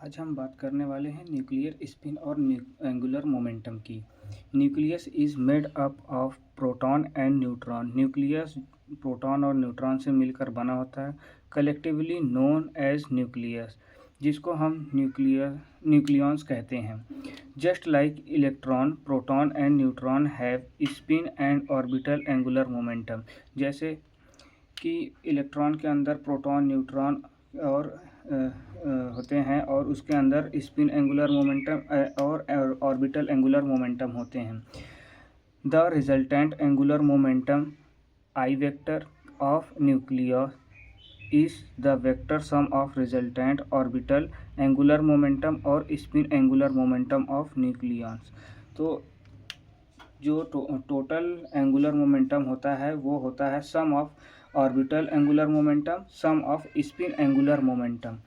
आज हम बात करने वाले हैं न्यूक्लियर स्पिन और एंगुलर मोमेंटम की। Nucleus is made up of proton and neutron. Nucleus proton और न्यूट्रॉन से मिलकर बना होता है, कलेक्टिवली नोन एज न्यूक्लियस, जिसको हम न्यूक्लियॉन्स कहते हैं। Just like electron, proton and neutron have spin and orbital angular momentum. जैसे कि इलेक्ट्रॉन के अंदर प्रोटॉन, न्यूट्रॉन और होते हैं और उसके अंदर स्पिन एंगुलर मोमेंटम और ऑर्बिटल एंगुलर मोमेंटम होते हैं। The resultant angular momentum I vector of nucleus is the vector sum of resultant orbital angular momentum और spin angular momentum of nucleons. तो जो टोटल एंगुलर मोमेंटम होता है वो होता है sum of orbital angular momentum, sum of spin angular momentum.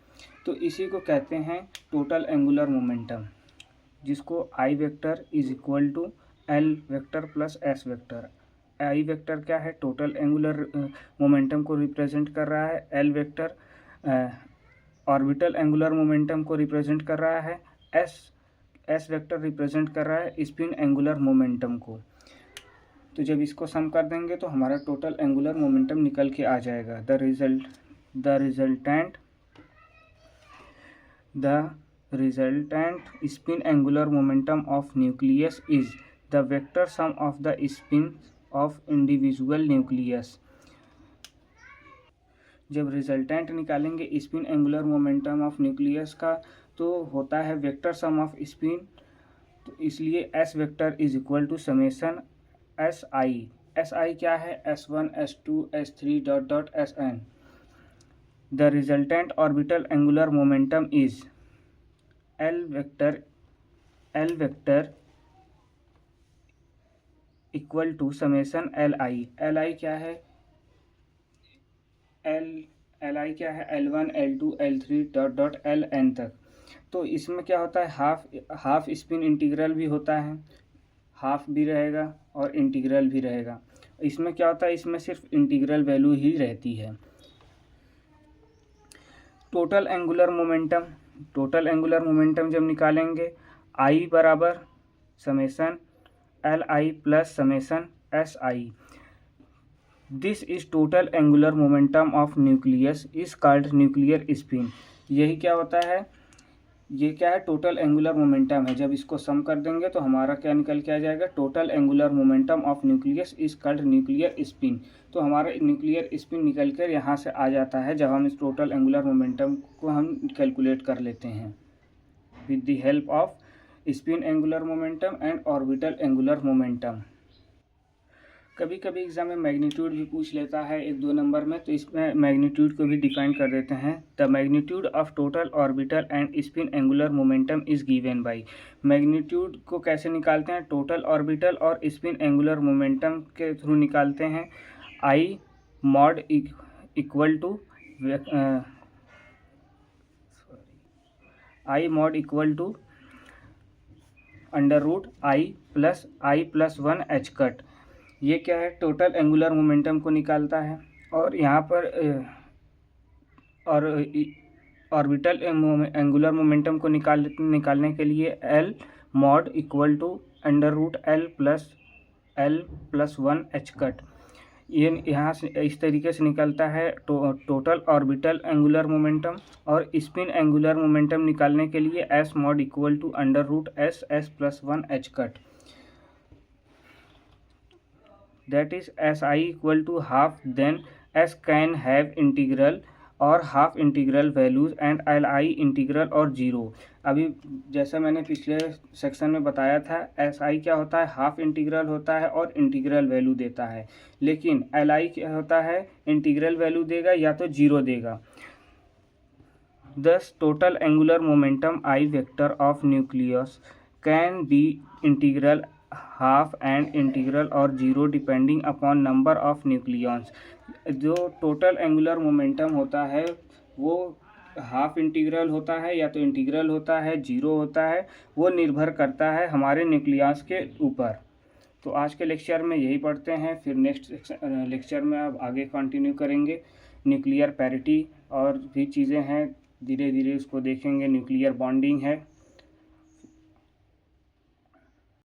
तो इसी को कहते हैं टोटल एंगुलर मोमेंटम, जिसको I vector is equal to L vector plus S vector. I vector क्या है? टोटल एंगुलर मोमेंटम को रिप्रेजेंट कर रहा है। L vector orbital angular momentum को रिप्रेजेंट कर रहा है। एस वेक्टर रिप्रेजेंट कर रहा है स्पिन एंगुलर मोमेंटम को। तो जब इसको सम कर देंगे तो हमारा टोटल एंगुलर मोमेंटम निकल के आ जाएगा। The resultant spin angular momentum of nucleus is the vector sum of the spin off individual nucleus. जब रिजल्टेंट निकालेंगे spin angular momentum of nucleus का तो होता है वेक्टर सम ऑफ स्पिन। तो इसलिए S vector is equal to summation S I. S I क्या है? S1 S2 S3 dot dot Sn। The resultant orbital angular momentum is L vector equal to summation L I. L I क्या है? L I क्या है? L1 L2 L3 dot dot Ln तक। तो इसमें क्या होता है? हाफ स्पिन इंटीग्रल भी होता है, हाफ भी रहेगा और इंटीग्रल भी रहेगा। इसमें क्या होता है? इसमें सिर्फ इंटीग्रल वैल्यू ही रहती है। टोटल एंगुलर मोमेंटम जब निकालेंगे आई बराबर summation L I plus summation S I. This is total angular momentum of nucleus is called nuclear spin. यही क्या होता है? ये क्या है? टोटल एंगुलर मोमेंटम है। जब इसको सम कर देंगे तो हमारा क्या निकल के आ जाएगा? Total angular momentum of nucleus is called nuclear spin. तो हमारा न्यूक्लियर स्पिन निकल कर यहाँ से आ जाता है जब हम इस टोटल एंगुलर मोमेंटम को हम कैलकुलेट कर लेते हैं with the help of spin angular momentum and orbital angular momentum. कभी कभी एग्जाम में मैग्नीट्यूड भी पूछ लेता है 1-2 नंबर में, तो इसमें मैग्नीट्यूड को भी डिफाइन कर देते हैं। The magnitude of total orbital and spin angular momentum is given by. Magnitude को कैसे निकालते हैं? टोटल ऑर्बिटल और स्पिन एंगुलर मोमेंटम के थ्रू निकालते हैं। I mod equal to under root I plus 1 H cut. ये क्या है? टोटल एंगुलर मोमेंटम को निकालता है। और यहाँ पर और ऑर्बिटल एंगुलर मोमेंटम को निकालने के लिए L mod equal to under root L plus 1 H cut. ये यहाँ से इस तरीके से निकलता है टोटल ऑर्बिटल एंगुलर मोमेंटम। और स्पिन एंगुलर मोमेंटम निकालने के लिए S mod equal to under root S plus 1 H cut. That is SI equal to half, then S can have integral और half integral values and LI integral और zero. अभी जैसा मैंने पिछले section में बताया था, SI क्या होता है? हाफ इंटीग्रल होता है और इंटीग्रल वैल्यू देता है। लेकिन LI क्या होता है? इंटीग्रल वैल्यू देगा या तो जीरो देगा। Thus total angular momentum I vector of nucleus can be integral, half and integral और zero depending upon number of nucleons. जो टोटल एंगुलर मोमेंटम होता है वो हाफ इंटीग्रल होता है या तो इंटीग्रल होता है, जीरो होता है, वो निर्भर करता है हमारे न्यूक्लियस के ऊपर। तो आज के लेक्चर में यही पढ़ते हैं, फिर नेक्स्ट लेक्चर में अब आगे कंटिन्यू करेंगे। न्यूक्लियर पैरिटी और भी चीज़ें हैं धीरे धीरे उसको देखेंगे न्यूक्लियर बॉन्डिंग है।